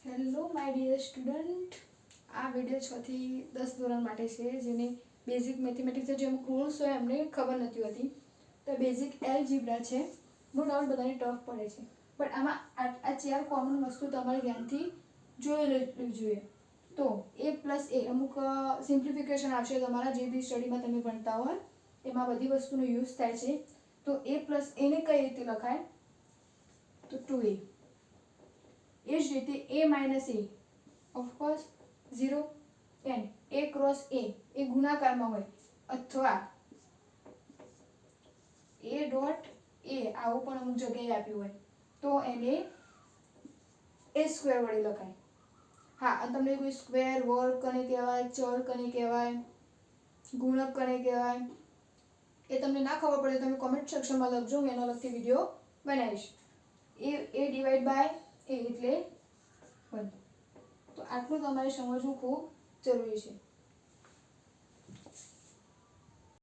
Hello my dear student, આ video 6 થી 10 ધોરણ માટે છે, જેને બેઝિક મેથેમેટિક્સના જે અમુક રૂલ્સ હોય એમને ખબર નથી હોતી. તો બેઝિક એલ્જીબ્રા છે, નો ડાઉટ બધાને ટફ પડે છે, બટ આમાં આ 4 કોમન વસ્તુ તમારે ધ્યાનથી જોઈ લેવી જોઈએ. તો a પ્લસ a અમુક સિમ્પ્લિફિકેશન આવશે તમારા જે બી સ્ટડીમાં તમે ભણતા હોય એમાં બધી વસ્તુનો યુઝ થાય છે. તો a પ્લસ એને કઈ રીતે લખાય? તો 2a. એ જ રીતે a minus a of course 0 n a cross a એ ગુણાકારમાં હોય, અથવા a ડોટ a આવું પણ અમુક જગ્યાએ આપ્યું હોય તો એને a સ્ક્વેર વડે લખાય. હા, અને તમને કોઈ સ્ક્વેર વર્ગ કને કહેવાય, ચલ કને કહેવાય, ગુણક કને કહેવાય એ તમને ના ખબર પડે તમે કોમેન્ટ સેક્શનમાં લખજો, હું એનો અલગથી વિડીયો બનાવીશ. a ડિવાઈડ બાય a એટલે 1. તો આટલું તમારે સમજવું ખૂબ જરૂરી છે.